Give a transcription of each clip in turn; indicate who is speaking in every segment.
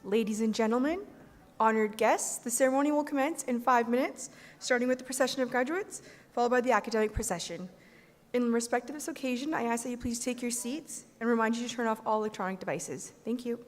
Speaker 1: Ladies and gentlemen, honored guests, the ceremony will commence in 5 minutes, starting with the procession of graduates, followed by the academic procession. In respect of this occasion, I ask that you please take your seats and remind you to turn off all electronic devices. Thank you.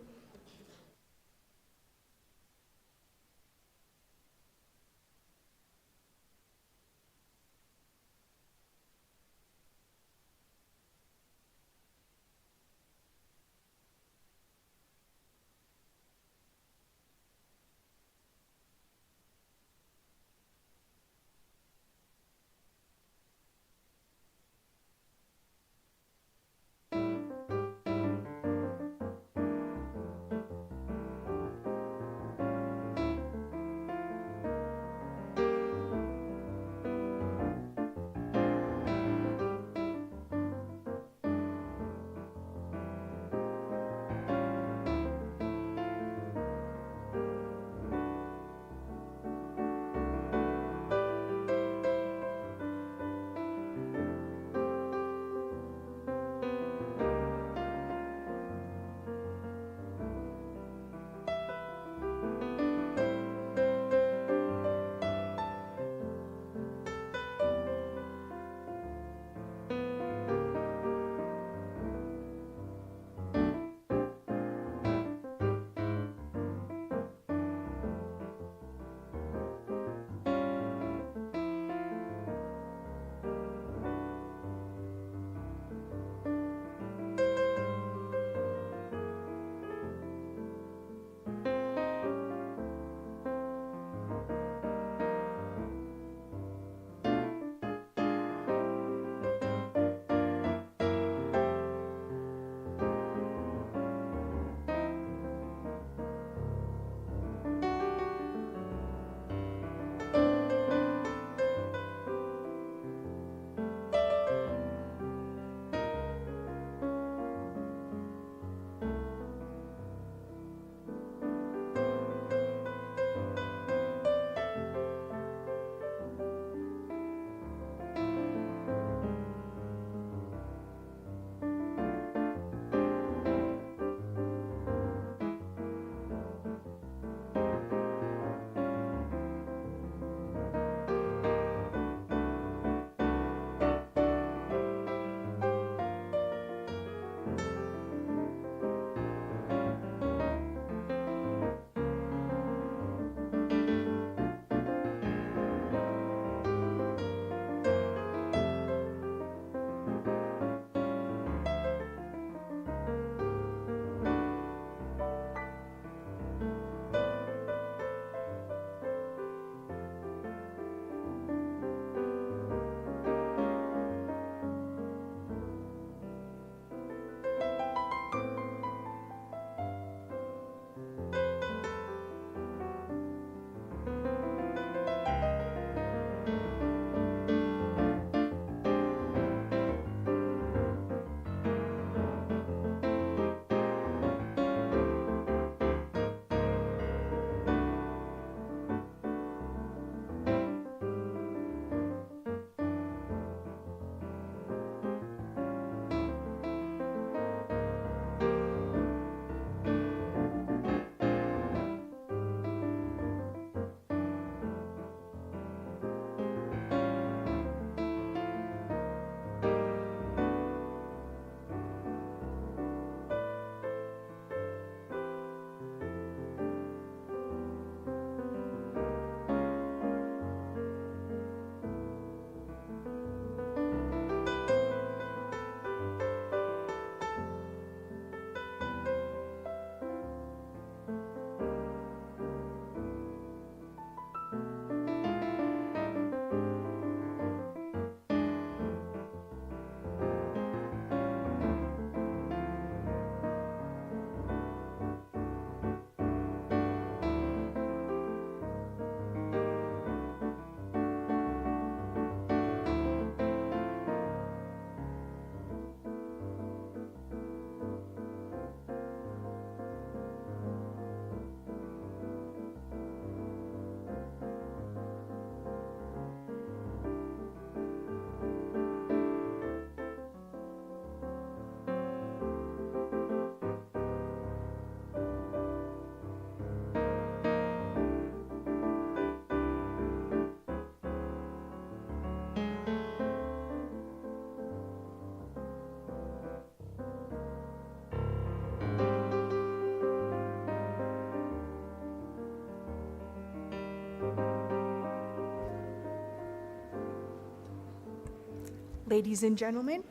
Speaker 1: Ladies and gentlemen,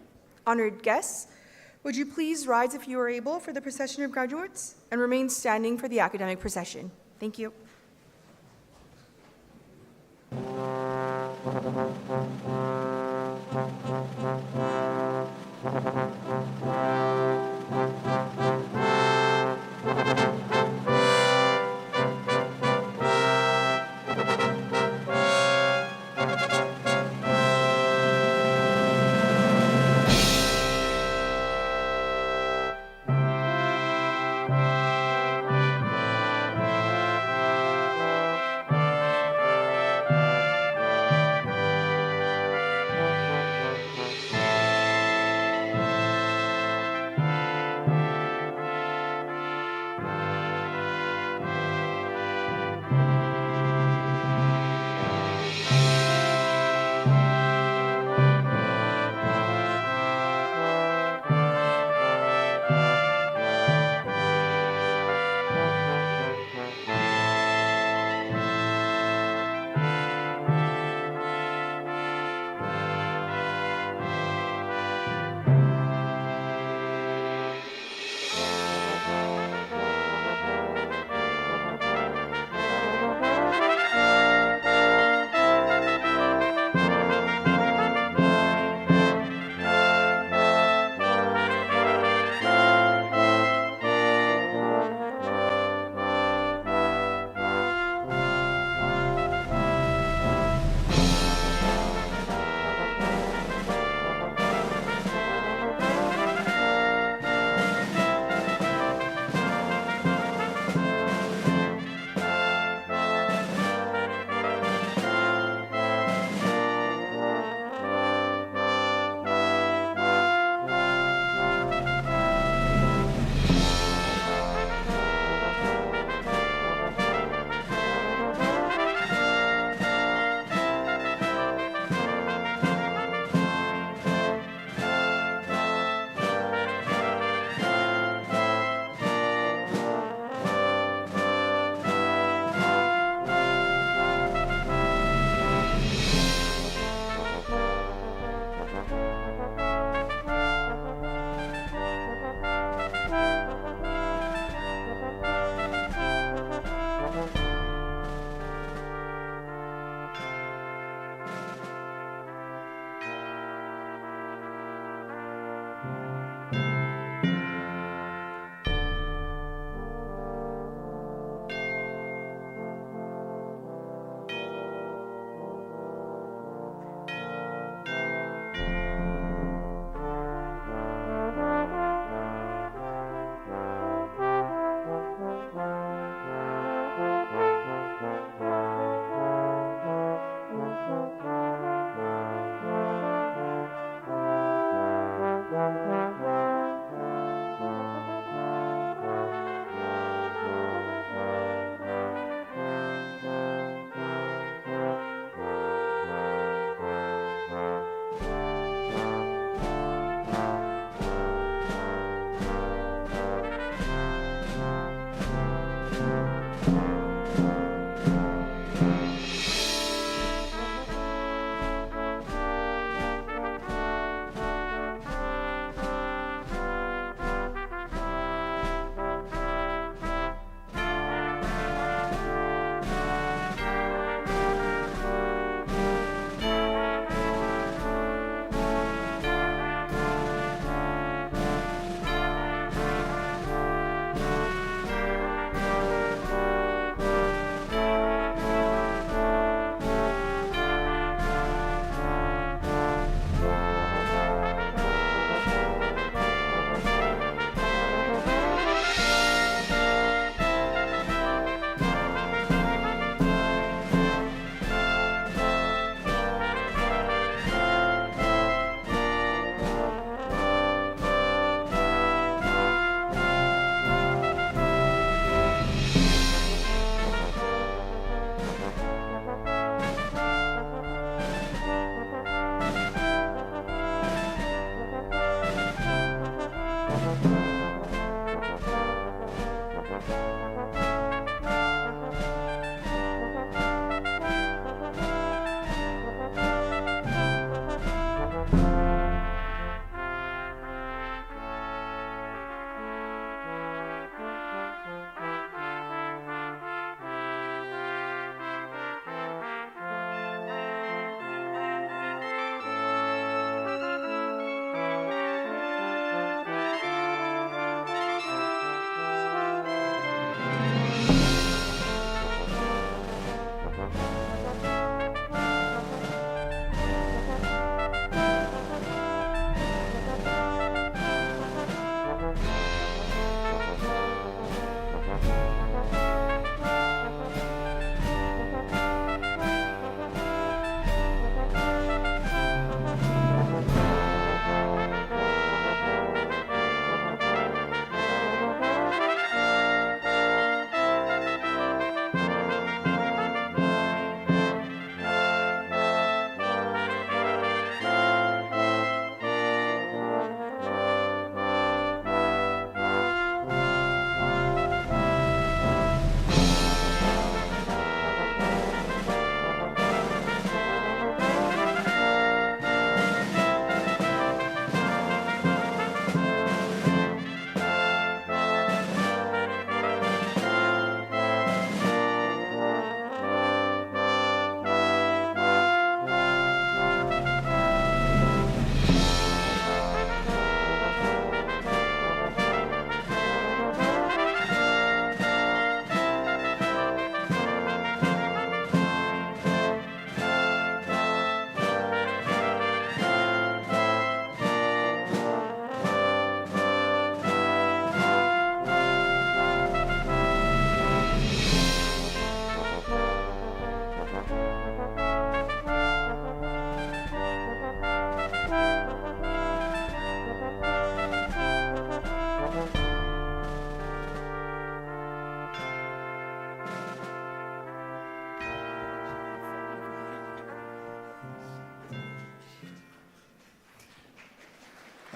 Speaker 1: honored guests, would you please rise if you are able for the procession of graduates and remain standing for the academic procession? Thank you.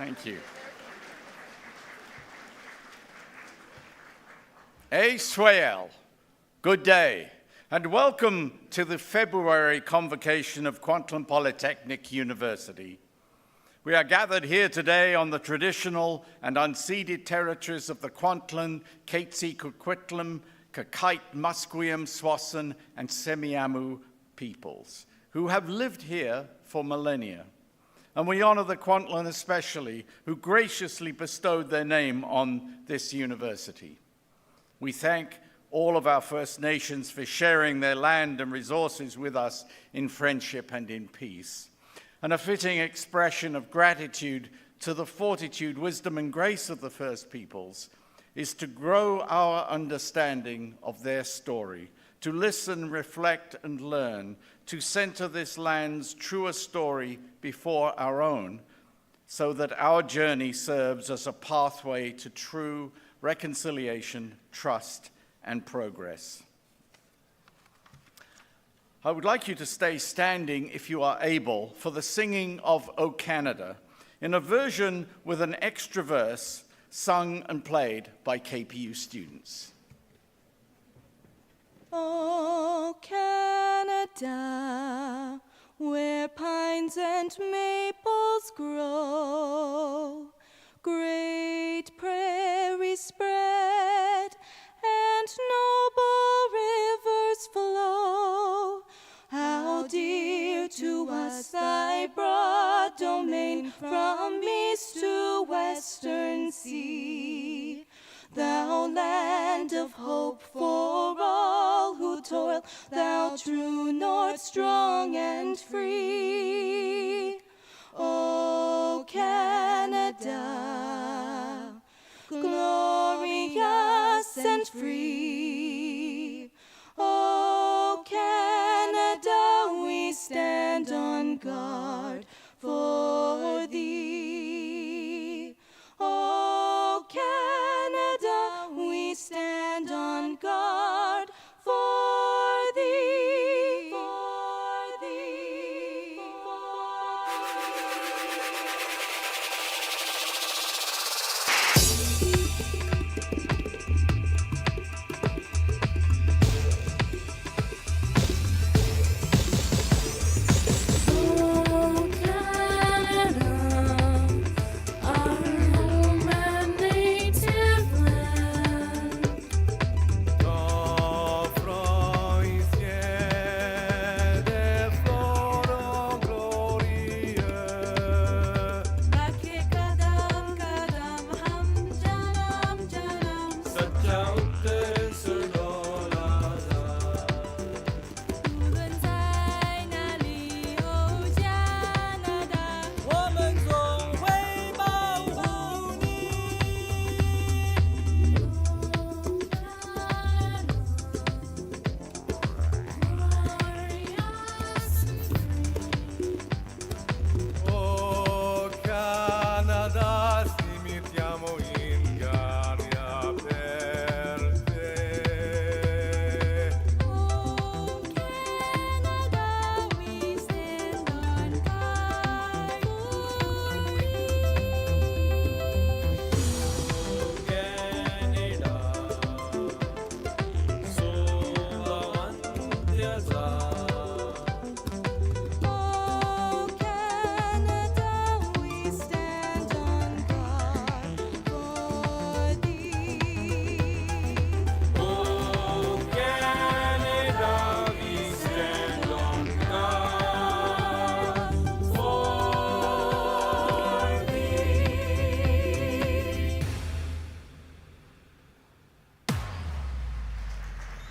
Speaker 2: Thank you. Swayel, good day, and welcome to the February Convocation of Kwantlen Polytechnic University. We are gathered here today on the traditional and unceded territories of the Kwantlen, Katsi, Coquitlam, Kakite, Musqueam, Swasan, and Semiahmoo peoples, who have lived here for millennia. And we honor the Kwantlen especially, who graciously bestowed their name on this university. We thank all of our First Nations for sharing their land and resources with us in friendship and in peace. And a fitting expression of gratitude to the fortitude, wisdom, and grace of the First Peoples is to grow our understanding of their story, to listen, reflect, and learn, to center this land's truer story before our own, so that our journey serves as a pathway to true reconciliation, trust, and progress. I would like you to stay standing, if you are able, for the singing of O Canada, in a version with an extra verse sung and played by KPU students.
Speaker 3: O Canada, where pines and maples grow, great prairies spread, and noble rivers flow. How dear to us thy broad domain from east to western sea. Thou land of hope for all who toil, thou true north, strong and free. O Canada, glorious and free. O Canada, we stand on guard for thee. O Canada, we stand on guard for thee. For thee.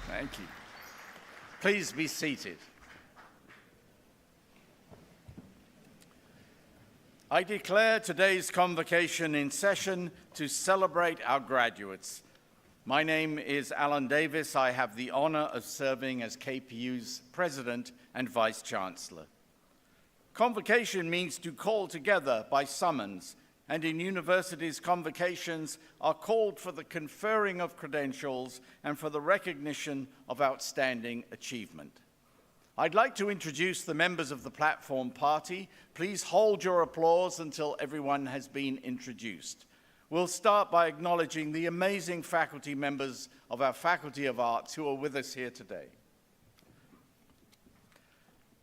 Speaker 2: Thank you. Please be seated. I declare today's convocation in session to celebrate our graduates. My name is Alan Davis. I have the honor of serving as KPU's President and Vice Chancellor. Convocation means to call together by summons, and in universities, convocations are called for the conferring of credentials and for the recognition of outstanding achievement. I'd like to introduce the members of the platform party. Please hold your applause until everyone has been introduced. We'll start by acknowledging the amazing faculty members of our Faculty of Arts who are with us here today.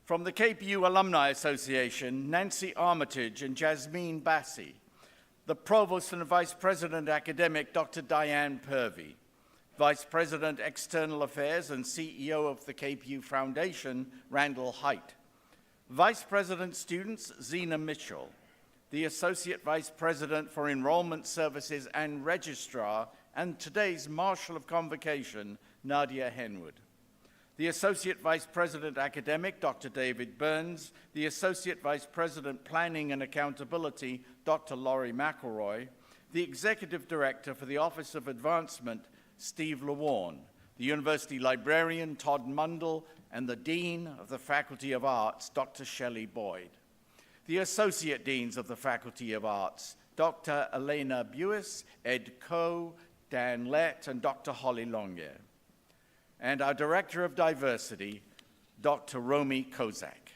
Speaker 2: From the KPU Alumni Association, Nancy Armitage and Jasmine Bassi. The Provost and Vice President Academic, Dr. Diane Purvey. Vice President External Affairs and CEO of the KPU Foundation, Randall Height. Vice President Students, Zena Mitchell. The Associate Vice President for Enrollment Services and Registrar, and today's Marshal of Convocation, Nadia Henwood. The Associate Vice President Academic, Dr. David Burns. The Associate Vice President Planning and Accountability, Dr. Laurie McElroy. The Executive Director for the Office of Advancement, Steve Lewarne. The University Librarian, Todd Mundell, and the Dean of the Faculty of Arts, Dr. Shelley Boyd. The Associate Deans of the Faculty of Arts, Dr. Elena Buis, Ed Coe, Dan Lett, and Dr. Holly Longier. And our Director of Diversity, Dr. Romy Kozak.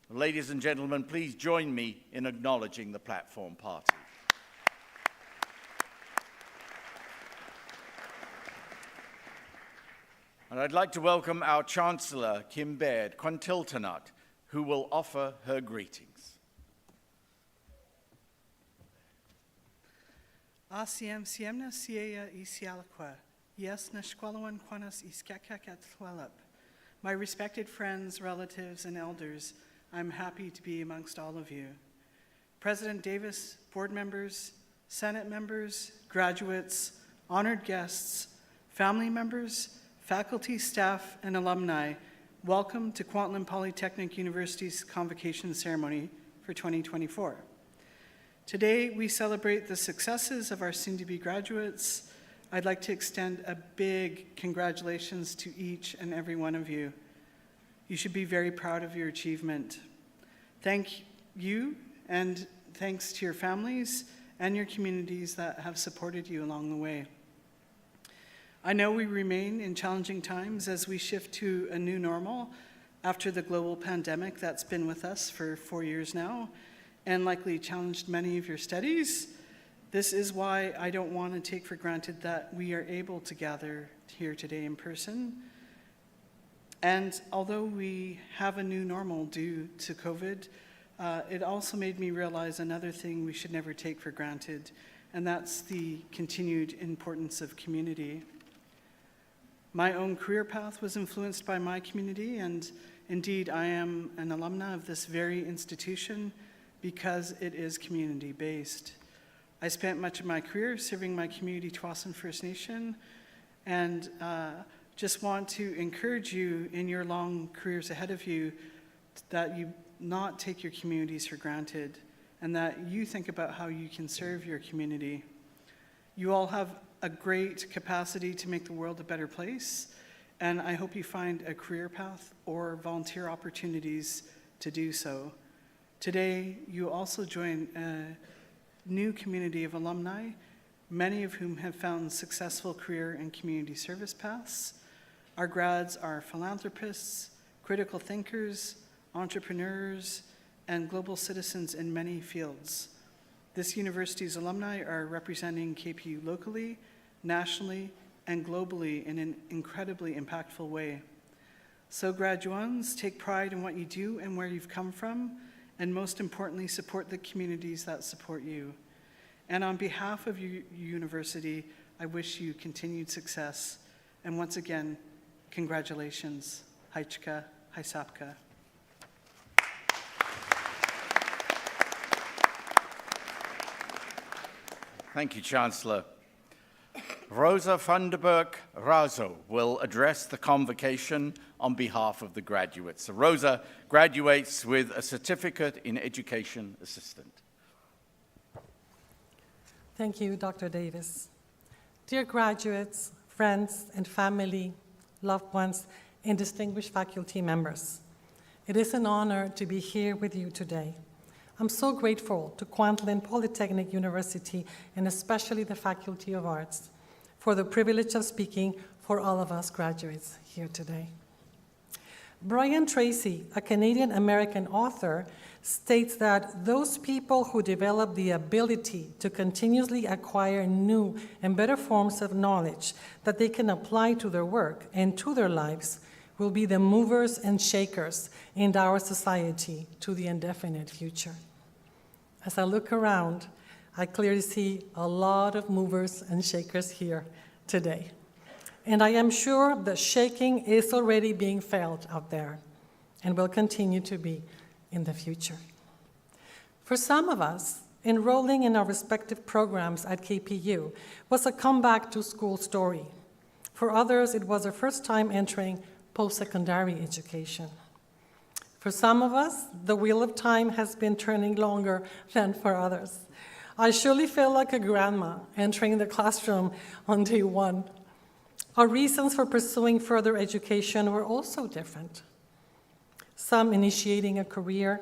Speaker 2: Ladies and gentlemen, please join me in acknowledging the platform party. And I'd like to welcome our Chancellor, Kim Baird, Quantiltanut, who will offer her greetings.
Speaker 4: Asiem siemna siea isialaqua. Yes, nashqualawan quanas iskakakat. My respected friends, relatives, and elders, I'm happy to be amongst all of you. President Davis, board members, Senate members, graduates, honored guests, family members, faculty, staff, and alumni, welcome to Kwantlen Polytechnic University's Convocation ceremony for 2024. Today, we celebrate the successes of our soon-to-be graduates. I'd like to extend a big congratulations to each and every one of you. You should be very proud of your achievement. Thank you, and thanks to your families and your communities that have supported you along the way. I know we remain in challenging times as we shift to a new normal after the global pandemic that's been with us for 4 years now and likely challenged many of your studies. This is why I don't want to take for granted that we are able to gather here today in person. And although we have a new normal due to COVID, it also made me realize another thing we should never take for granted, and that's the continued importance of community. My own career path was influenced by my community, and indeed I am an alumna of this very institution because it is community-based. I spent much of my career serving my community, Tsawwassen First Nation, and just want to encourage you in your long careers ahead of you that you not take your communities for granted and that you think about how you can serve your community. You all have a great capacity to make the world a better place, and I hope you find a career path or volunteer opportunities to do so. Today, you also join a new community of alumni, many of whom have found successful career and community service paths. Our grads are philanthropists, critical thinkers, entrepreneurs, and global citizens in many fields. This university's alumni are representing KPU locally, nationally, and globally in an incredibly impactful way. So graduands, take pride in what you do and where you've come from, and most importantly, support the communities that support you. And on behalf of your university, I wish you continued success. And once again, congratulations. Haichka, Haisapka.
Speaker 2: Thank you, Chancellor. Rosa van der Burg Razo will address the convocation on behalf of the graduates. Rosa graduates with a Certificate in Education Assistant.
Speaker 5: Thank you, Dr. Davis. Dear graduates, friends, and family, loved ones, and distinguished faculty members, it is an honor to be here with you today. I'm so grateful to Kwantlen Polytechnic University and especially the Faculty of Arts for the privilege of speaking for all of us graduates here today. Brian Tracy, a Canadian-American author, states that those people who develop the ability to continuously acquire new and better forms of knowledge that they can apply to their work and to their lives will be the movers and shakers in our society to the indefinite future. As I look around, I clearly see a lot of movers and shakers here today. And I am sure the shaking is already being felt out there and will continue to be in the future. For some of us, enrolling in our respective programs at KPU was a comeback to school story. For others, it was their first time entering post-secondary education. For some of us, the wheel of time has been turning longer than for others. I surely feel like a grandma entering the classroom on day one. Our reasons for pursuing further education were also different. Some initiating a career,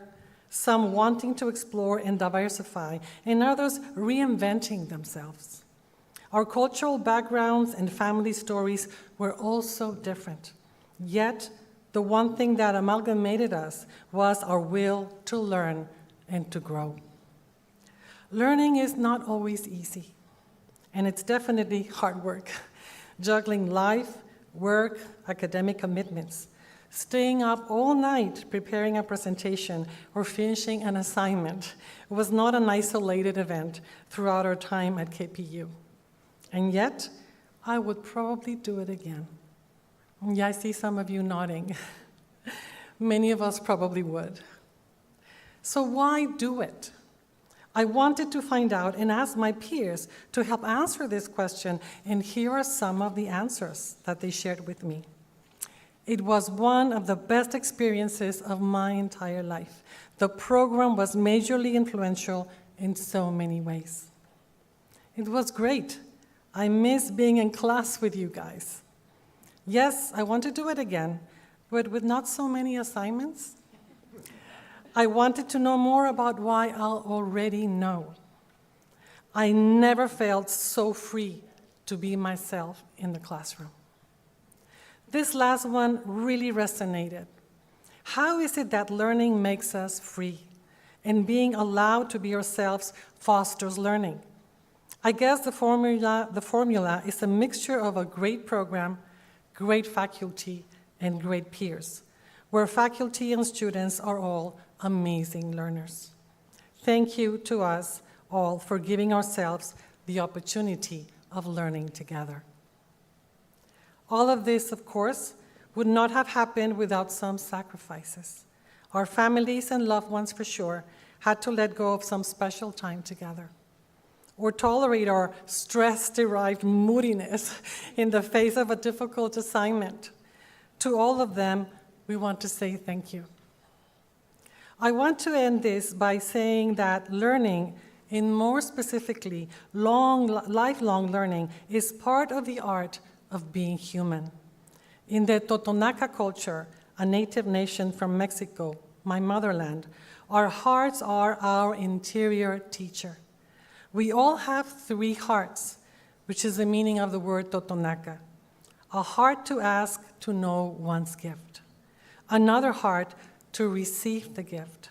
Speaker 5: some wanting to explore and diversify, and others reinventing themselves. Our cultural backgrounds and family stories were also different. Yet, the one thing that amalgamated us was our will to learn and to grow. Learning is not always easy, and it's definitely hard work. Juggling life, work, academic commitments, staying up all night preparing a presentation or finishing an assignment was not an isolated event throughout our time at KPU. And yet, I would probably do it again. Yeah, I see some of you nodding. Many of us probably would. So why do it? I wanted to find out and ask my peers to help answer this question, and here are some of the answers that they shared with me. It was one of the best experiences of my entire life. The program was majorly influential in so many ways. It was great. I miss being in class with you guys. Yes, I want to do it again, but with not so many assignments. I wanted to know more about why I already know. I never felt so free to be myself in the classroom. This last one really resonated. How is it that learning makes us free, and being allowed to be ourselves fosters learning? I guess the formula is a mixture of a great program, great faculty, and great peers, where faculty and students are all amazing learners. Thank you to us all for giving ourselves the opportunity of learning together. All of this, of course, would not have happened without some sacrifices. Our families and loved ones, for sure, had to let go of some special time together, or tolerate our stress-derived moodiness in the face of a difficult assignment. To all of them, we want to say thank you. I want to end this by saying that learning, and more specifically, lifelong learning, is part of the art of being human. In the Totonaca culture, a native nation from Mexico, my motherland, our hearts are our interior teacher. We all have 3 hearts, which is the meaning of the word Totonaca. A heart to ask to know one's gift, another heart to receive the gift,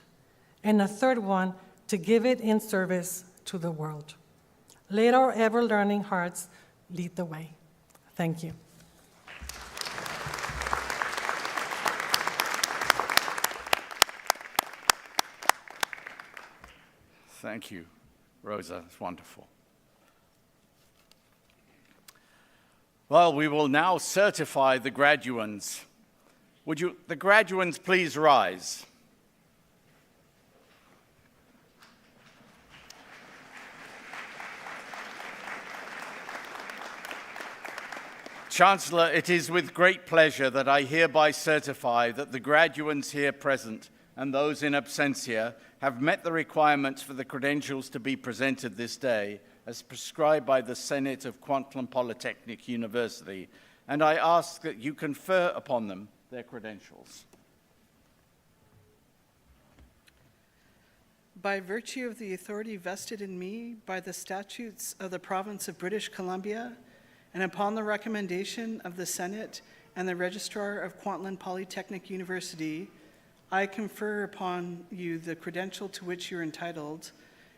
Speaker 5: and a third one to give it in service to the world. Let our ever-learning hearts lead the way. Thank you.
Speaker 2: Thank you, Rosa. It's wonderful. Well, we will now certify the graduands. Would the graduands please rise? Chancellor, it is with great pleasure that I hereby certify that the graduands here present and those in absentia have met the requirements for the credentials to be presented this day as prescribed by the Senate of Kwantlen Polytechnic University, and I ask that you confer upon them their credentials.
Speaker 4: By virtue of the authority vested in me by the statutes of the province of British Columbia, and upon the recommendation of the Senate and the Registrar of Kwantlen Polytechnic University, I confer upon you the credential to which you're entitled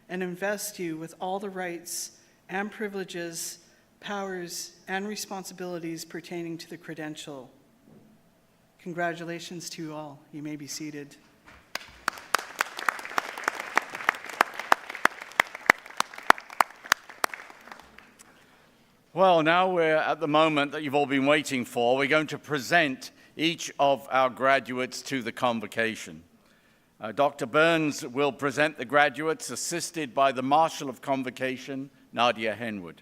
Speaker 4: and invest you with all the rights and privileges, powers, and responsibilities pertaining to the credential. Congratulations to you all. You may be seated.
Speaker 2: Well, now we're at the moment that you've all been waiting for. We're going to present each of our graduates to the convocation. Dr. Burns will present the graduates, assisted by the Marshal of Convocation, Nadia Henwood.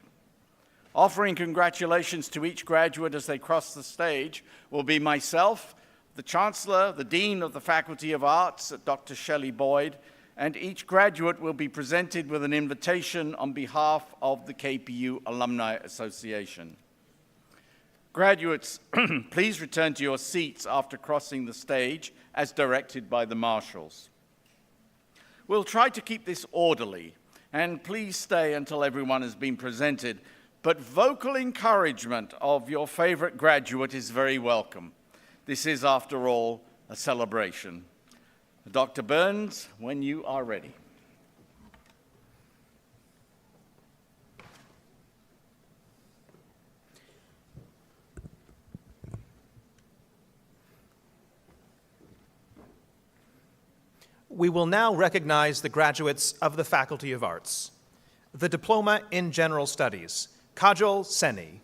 Speaker 2: Offering congratulations to each graduate as they cross the stage will be myself, the Chancellor, the Dean of the Faculty of Arts, Dr. Shelley Boyd, and each graduate will be presented with an invitation on behalf of the KPU Alumni Association. Graduates, please return to your seats after crossing the stage as directed by the marshals. We'll try to keep this orderly, and please stay until everyone has been presented, but vocal encouragement of your favorite graduate is very welcome. This is, after all, a celebration. Dr. Burns, when you are ready.
Speaker 6: We will now recognize the graduates of the Faculty of Arts. The Diploma in General Studies, Kajol Seni.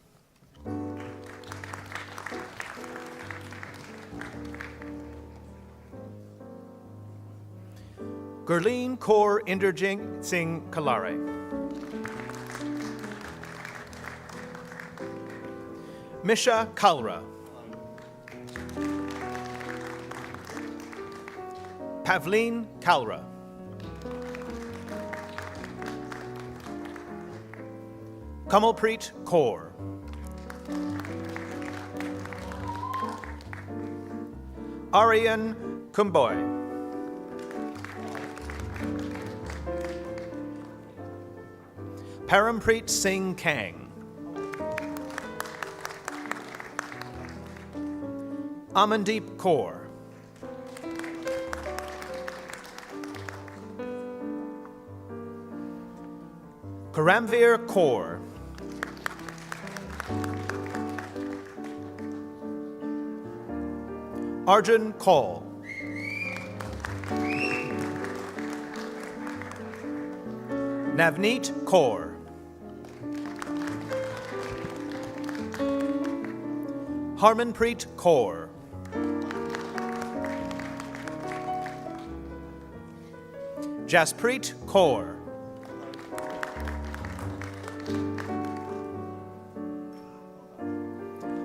Speaker 6: Gurleen Kaur Inderjing Singh Kalare. Misha Kalra. Pavleen Kalra. Kamalpreet Kaur. Aryan Kumboy. Parampreet Singh Kang. Amandeep Kaur. Karamveer Kaur. Arjun Kaul. Navneet Kaur. Harmanpreet Kaur. Jaspreet Kaur.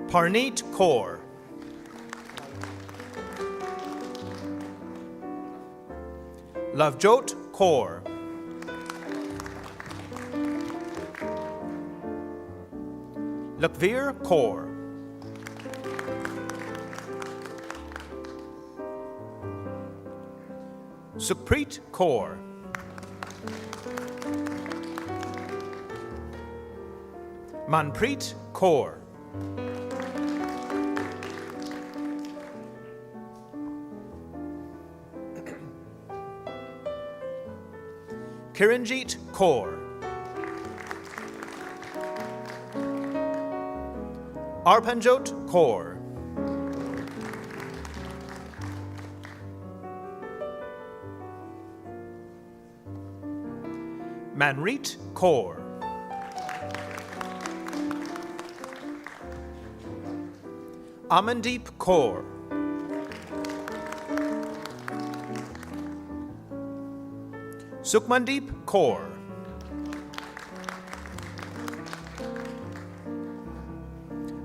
Speaker 6: Parneet Kaur. Lavjot Kaur. Lakveer Kaur. Sukhpreet Kaur. Manpreet Kaur. Kiranjeet Kaur. Arpanjot Kaur. Manreet Kaur. Amandeep Kaur. Sukhmandeep Kaur.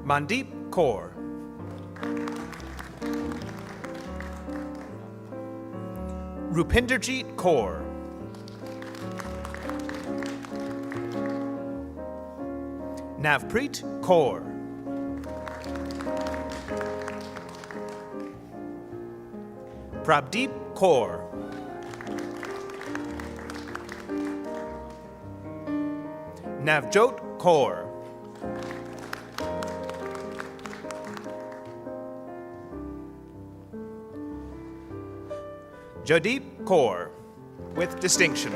Speaker 6: Mandeep Kaur. Rupinderjeet Kaur. Navpreet Kaur. Prabdeep Kaur. Navjot Kaur. Jodeep Kaur, with distinction.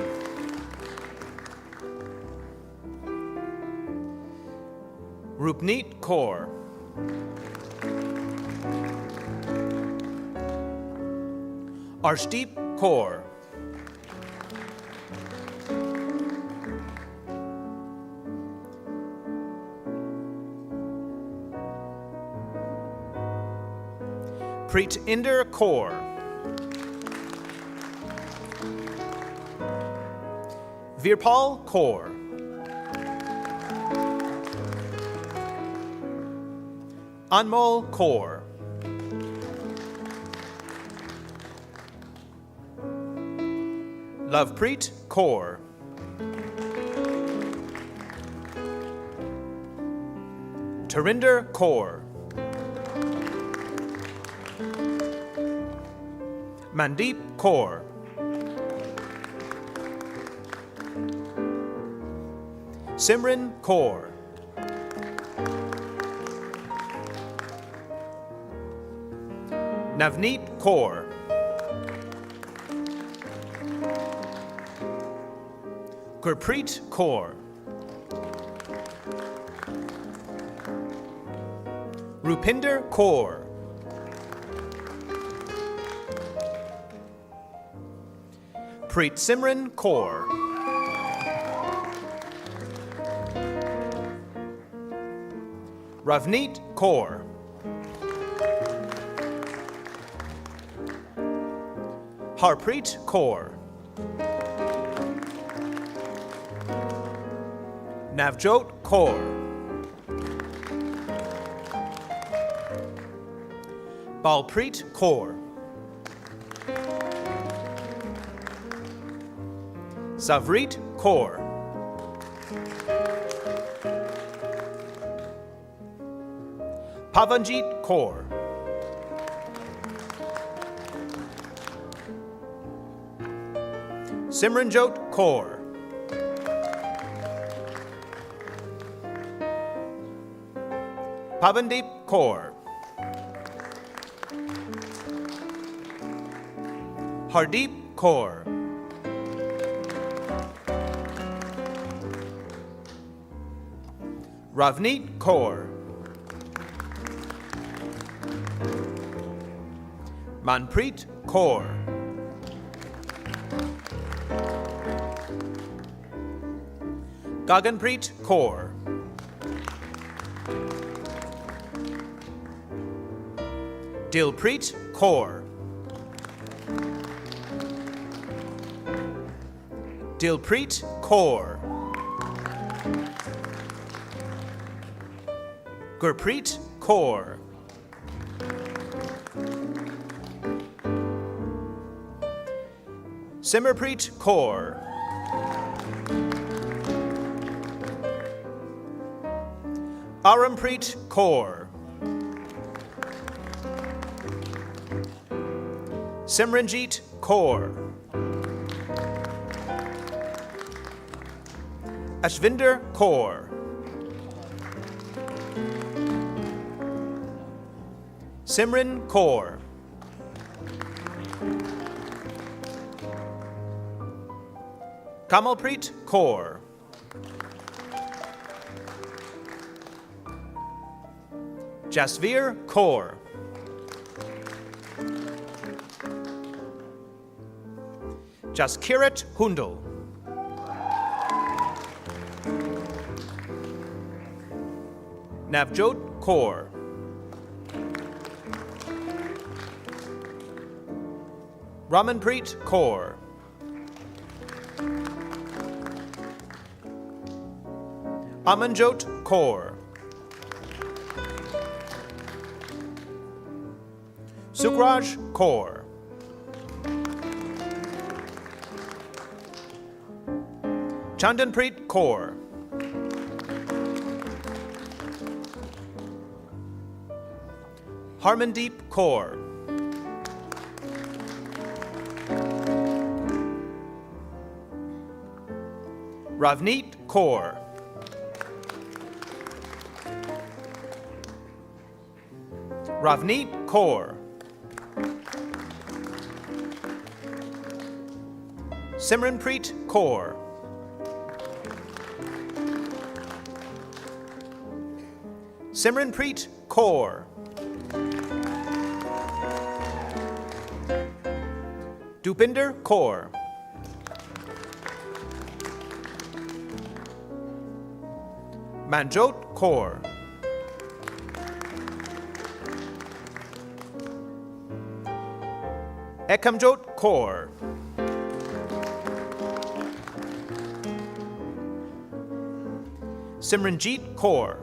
Speaker 6: Rupneet Kaur. Arshdeep Kaur. Preet Inder Kaur. Virpal Kaur. Anmol Kaur. Lovepreet Kaur. Tarinder Kaur. Mandeep Kaur. Simran Kaur. Navneet Kaur. Gurpreet Kaur. Rupinder Kaur. Preet Simran Kaur. Ravneet Kaur. Harpreet Kaur. Navjot Kaur. Balpreet Kaur. Savreet Kaur. Pavanjeet Kaur. Simranjot Kaur. Pavandeep Kaur. Hardeep Kaur. Ravneet Kaur. Manpreet Kaur. Gaganpreet Kaur. Dilpreet Kaur. Dilpreet Kaur. Gurpreet Kaur. Simarpreet Kaur. Arampreet Kaur. Simranjeet Kaur. Ashvinder Kaur. Simran Kaur. Kamalpreet Kaur. Jasveer Kaur. Jaskirat Hundal. Navjot Kaur. Ramanpreet Kaur. Amanjot Kaur. Sukraj Kaur. Chandanpreet Kaur. Harmandeep Kaur. Ravneet Kaur. Ravneet Kaur. Simranpreet Kaur. Simranpreet Kaur. Dupinder Kaur. Manjot Kaur. Ekamjot Kaur. Simranjeet Kaur.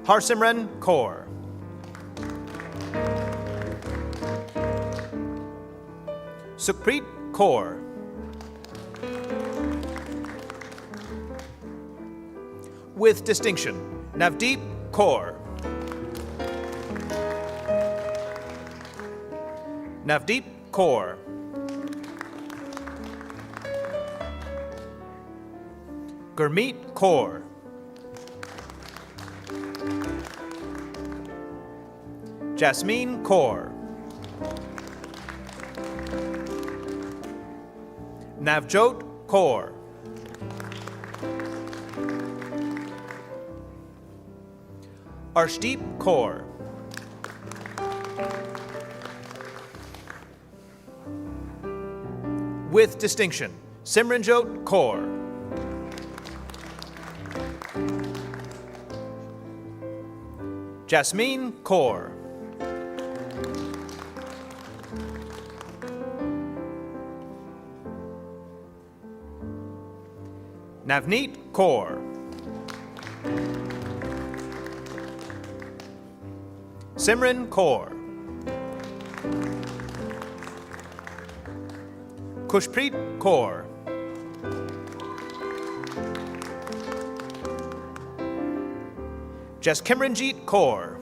Speaker 6: Harsimran Kaur. Sukhpreet Kaur. With distinction, Navdeep Kaur. Navdeep Kaur. Gurmeet Kaur. Jasmine Kaur. Navjot Kaur. Arshdeep Kaur. With distinction, Simranjot Kaur. Jasmine Kaur. Navneet Kaur. Simran Kaur. Kushpreet Kaur. Jaskimranjeet Kaur.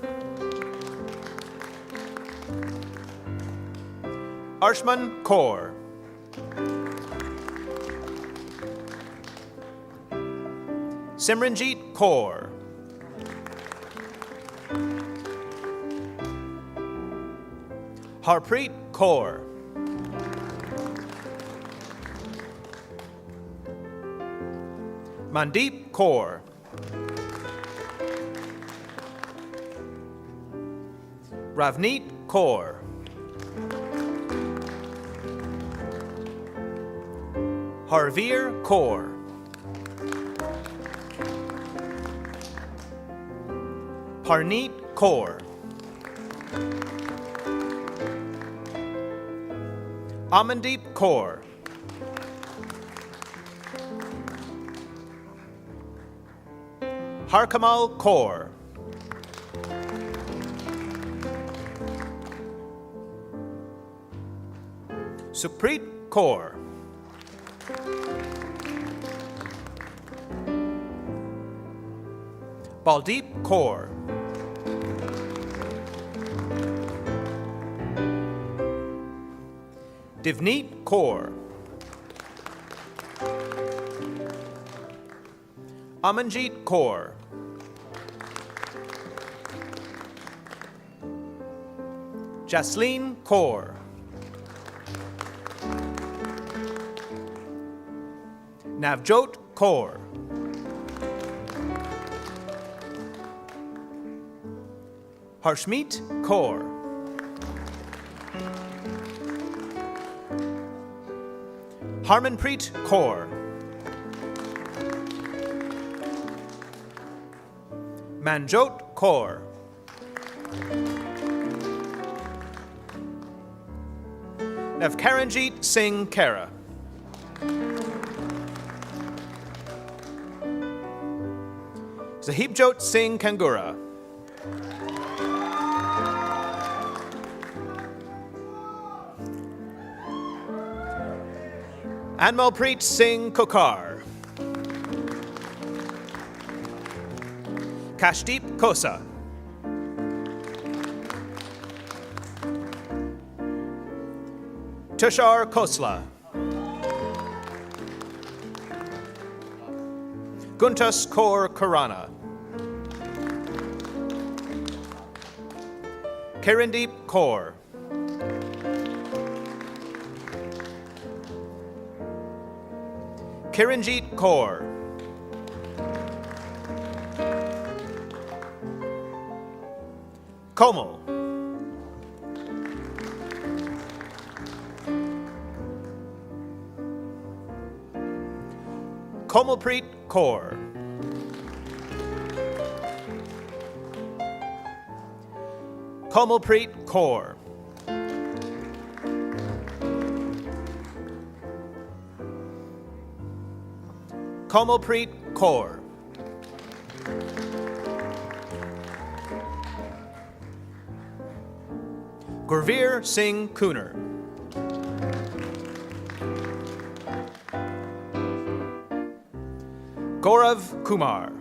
Speaker 6: Arshman Kaur. Simranjeet Kaur. Harpreet Kaur. Mandeep Kaur. Ravneet Kaur. Harveer Kaur. Parneet Kaur. Amandeep Kaur. Harkamal Kaur. Sukhpreet Kaur. Baldeep Kaur. Divneet Kaur. Amanjeet Kaur. Jasleen Kaur. Navjot Kaur. Harshmeet Kaur. Harmanpreet Kaur. Manjot Kaur. Navkaranjeet Singh Kara. Sahibjot Singh Kangura. Anmalpreet Singh Kokar. Kashdeep Kosa. Tushar Khosla. Guntas Kaur Khurana. Kirandeep Kaur. Kiranjeet Kaur. Komal. Komalpreet Kaur. Komalpreet Kaur. Komalpreet Kaur. Gurveer Singh Kuner. Gaurav Kumar.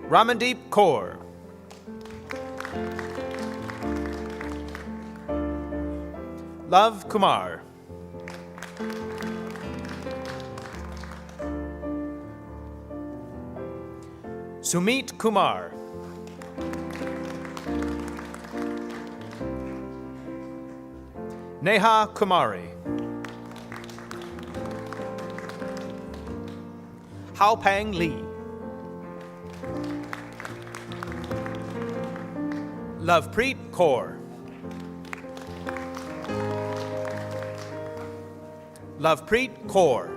Speaker 6: Ramandeep Kaur. Love Kumar. Sumit Kumar. Neha Kumari. Hao Pang Lee. Lovepreet Kaur. Lovepreet Kaur.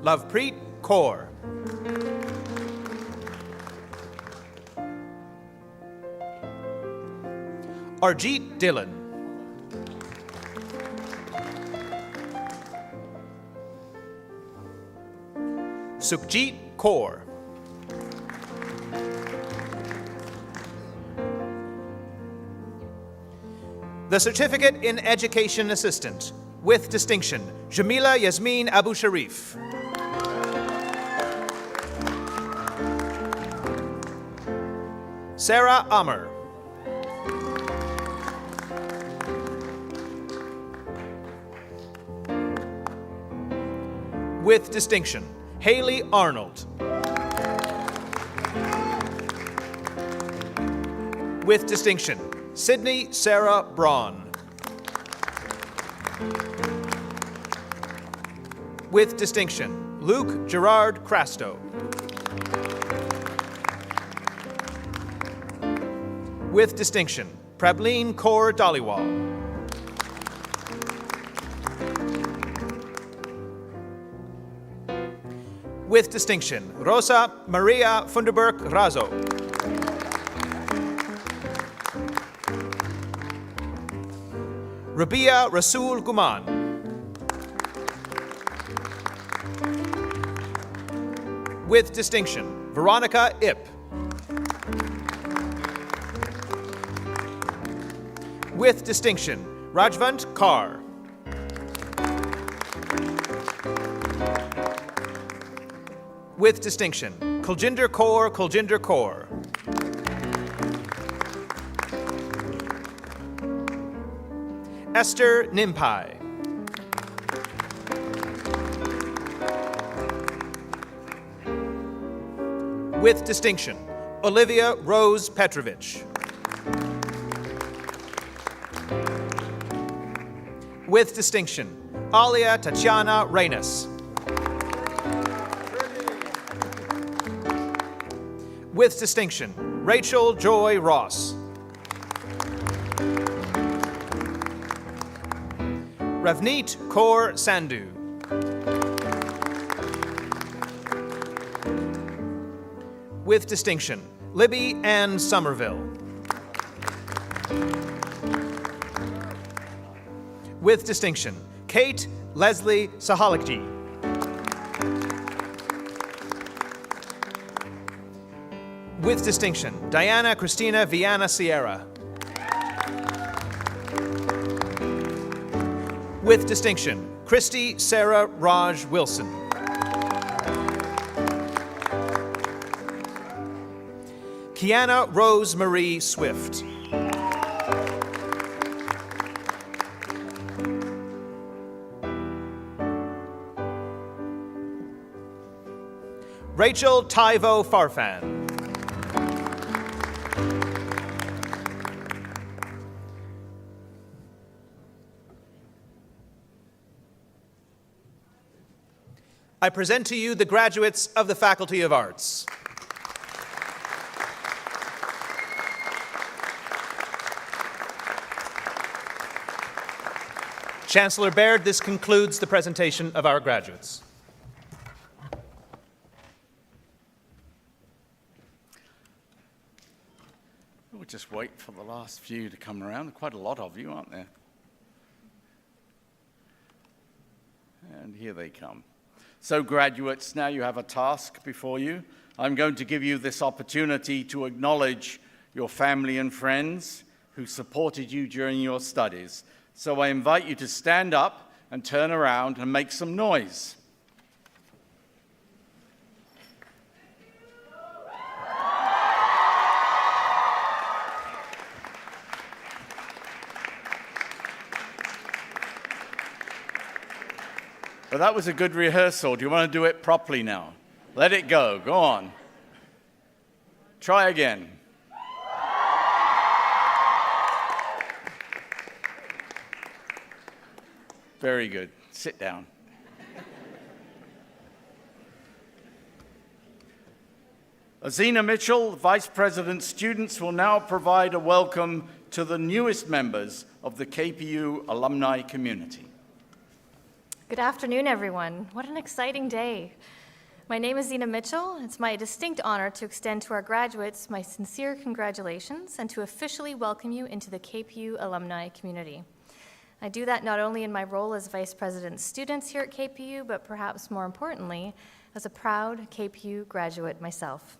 Speaker 6: Lovepreet Kaur. Arjeet Dillon. Sukhjeet Kaur. The Certificate in Education Assistant, with distinction, Jamila Yasmin Abu Sharif. Sarah Amr. With distinction, Haley Arnold. With distinction, Sydney Sarah Braun. With distinction, Luke Gerard Crasto. With distinction, Prableen Kaur Dhaliwal. With distinction, Rosa Maria Funderburg Razo. Rabia Rasul Guman. With distinction, Veronica Ip. With distinction, Rajvant Kaur. With distinction, Kuljinder Kaur Kuljinder Kaur. Esther Nimpai. With distinction, Olivia Rose Petrovich. With distinction, Alia Tatiana Reynes. With distinction, Rachel Joy Ross. Ravneet Kaur Sandhu. With distinction, Libby Ann Somerville. With distinction, Kate Leslie Sahalikji. With distinction, Diana Christina Viana Sierra. With distinction, Christy Sarah Raj Wilson. Kiana Rose Marie Swift. Rachel Taivo Farfan. I present to you the graduates of the Faculty of Arts. Chancellor Baird, this concludes the presentation of our graduates.
Speaker 2: We'll just wait for the last few to come around. Quite a lot of you, aren't there? And here they come. So graduates, now you have a task before you. I'm going to give you this opportunity to acknowledge your family and friends who supported you during your studies. So I invite you to stand up and turn around and make some noise. Well, that was a good rehearsal. Do you want to do it properly now? Let it go. Go on. Try again. Very good. Sit down. Azina Mitchell, Vice President, students will now provide a welcome to the newest members of the KPU alumni community.
Speaker 7: Good afternoon, everyone. What an exciting day. My name is Zena Mitchell. It's my distinct honor to extend to our graduates my sincere congratulations and to officially welcome you into the KPU alumni community. I do that not only in my role as Vice President students here at KPU, but perhaps more importantly, as a proud KPU graduate myself.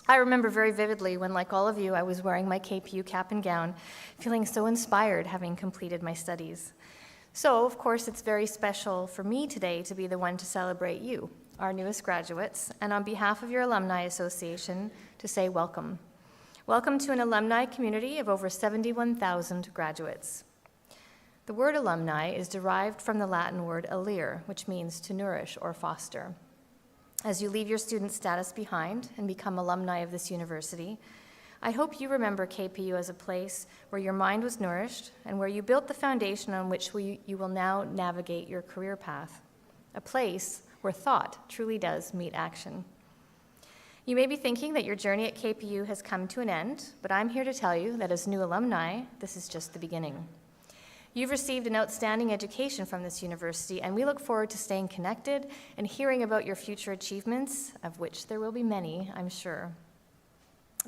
Speaker 7: I remember very vividly when, like all of you, I was wearing my KPU cap and gown, feeling so inspired having completed my studies. So, of course, it's very special for me today to be the one to celebrate you, our newest graduates, and on behalf of your Alumni Association, to say welcome. Welcome to an alumni community of over 71,000 graduates. The word alumni is derived from the Latin word alere, which means to nourish or foster. As you leave your student status behind and become alumni of this university, I hope you remember KPU as a place where your mind was nourished and where you built the foundation on which you will now navigate your career path, a place where thought truly does meet action. You may be thinking that your journey at KPU has come to an end, but I'm here to tell you that as new alumni, this is just the beginning. You've received an outstanding education from this university, and we look forward to staying connected and hearing about your future achievements, of which there will be many, I'm sure.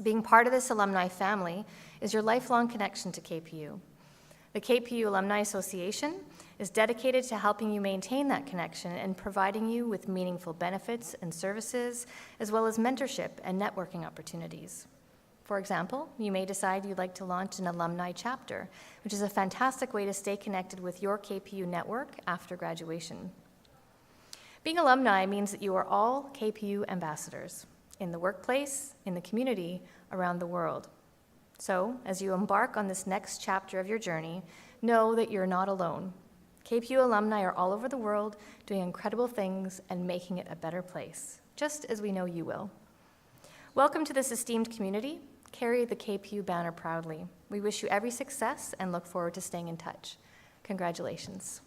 Speaker 7: Being part of this alumni family is your lifelong connection to KPU. The KPU Alumni Association is dedicated to helping you maintain that connection and providing you with meaningful benefits and services, as well as mentorship and networking opportunities. For example, you may decide you'd like to launch an alumni chapter, which is a fantastic way to stay connected with your KPU network after graduation. Being alumni means that you are all KPU ambassadors in the workplace, in the community, around the world. So, as you embark on this next chapter of your journey, know that you're not alone. KPU alumni are all over the world doing incredible things and making it a better place, just as we know you will. Welcome to this esteemed community. Carry the KPU banner proudly. We wish you every success and look forward to staying in touch. Congratulations.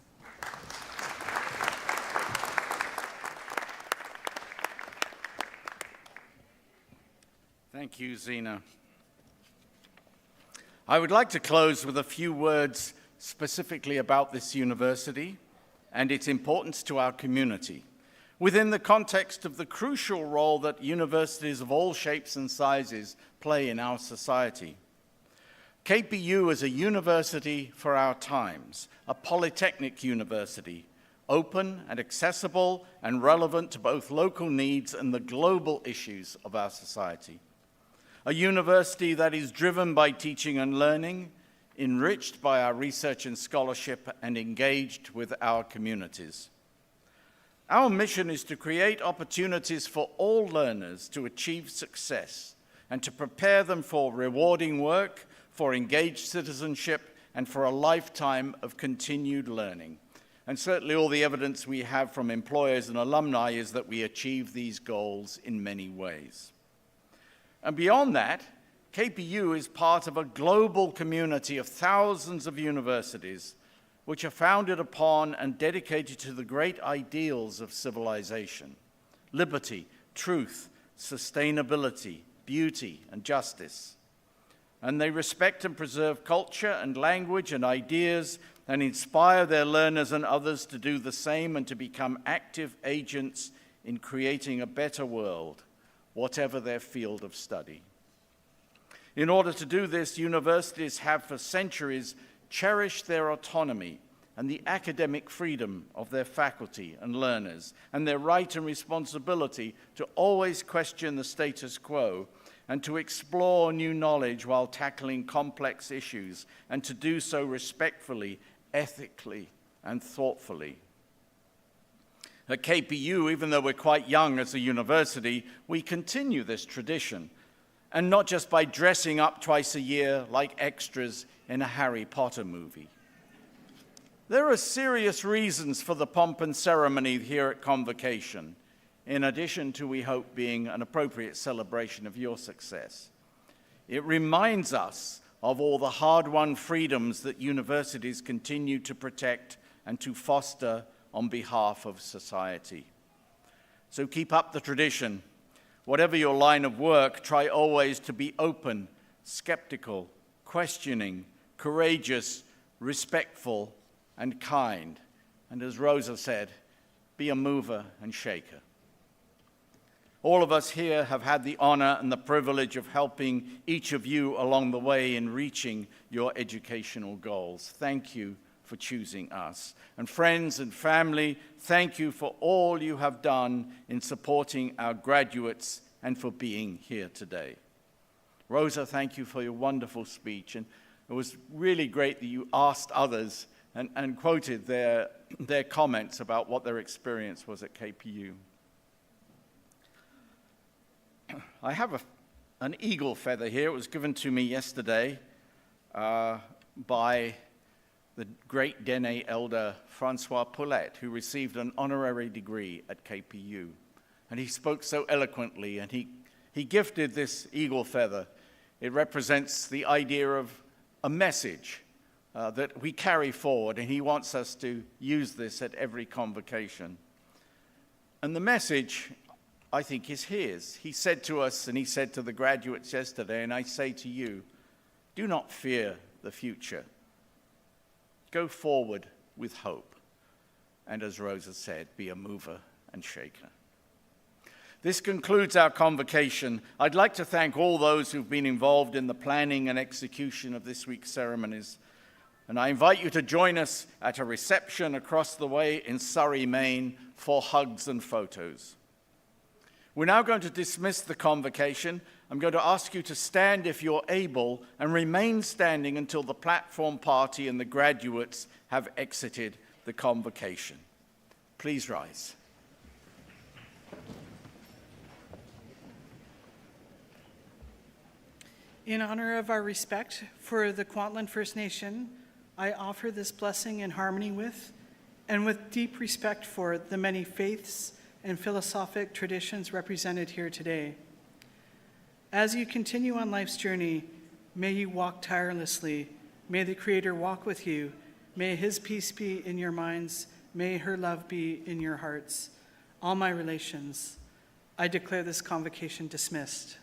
Speaker 2: Thank you, Zena. I would like to close with a few words specifically about this university and its importance to our community, within the context of the crucial role that universities of all shapes and sizes play in our society. KPU is a university for our times, a polytechnic university, open and accessible and relevant to both local needs and the global issues of our society. A university that is driven by teaching and learning, enriched by our research and scholarship, and engaged with our communities. Our mission is to create opportunities for all learners to achieve success and to prepare them for rewarding work, for engaged citizenship, and for a lifetime of continued learning. And certainly all the evidence we have from employers and alumni is that we achieve these goals in many ways. And beyond that, KPU is part of a global community of thousands of universities which are founded upon and dedicated to the great ideals of civilization: liberty, truth, sustainability, beauty, and justice. And they respect and preserve culture and language and ideas and inspire their learners and others to do the same and to become active agents in creating a better world, whatever their field of study. In order to do this, universities have for centuries cherished their autonomy and the academic freedom of their faculty and learners, and their right and responsibility to always question the status quo and to explore new knowledge while tackling complex issues, and to do so respectfully, ethically, and thoughtfully. At KPU, even though we're quite young as a university, we continue this tradition, and not just by dressing up twice a year like extras in a Harry Potter movie. There are serious reasons for the pomp and ceremony here at Convocation, in addition to, we hope, being an appropriate celebration of your success. It reminds us of all the hard-won freedoms that universities continue to protect and to foster on behalf of society. So keep up the tradition. Whatever your line of work, try always to be open, skeptical, questioning, courageous, respectful, and kind. And as Rosa said, be a mover and shaker. All of us here have had the honor and the privilege of helping each of you along the way in reaching your educational goals. Thank you for choosing us. And friends and family, thank you for all you have done in supporting our graduates and for being here today. Rosa, thank you for your wonderful speech. And it was really great that you asked others and quoted their comments about what their experience was at KPU. I have an eagle feather here. It was given to me yesterday by the great Dene elder Francois Poulet, who received an honorary degree at KPU. And he spoke so eloquently, and he gifted this eagle feather. It represents the idea of a message that we carry forward, and he wants us to use this at every convocation. And the message, I think, is his. He said to us, and he said to the graduates yesterday, and I say to you, do not fear the future. Go forward with hope. And as Rosa said, be a mover and shaker. This concludes our convocation. I'd like to thank all those who've been involved in the planning and execution of this week's ceremonies. And I invite you to join us at a reception across the way in Surrey, Maine, for hugs and photos. We're now going to dismiss the convocation. I'm going to ask you to stand if you're able and remain standing until the platform party and the graduates have exited the convocation. Please rise.
Speaker 4: In honor of our respect for the Kwantlen First Nation, I offer this blessing in harmony with and with deep respect for the many faiths and philosophic traditions represented here today. As you continue on life's journey, may you walk tirelessly. May the Creator walk with you. May His peace be in your minds. May her love be in your hearts. All my relations, I declare this convocation dismissed.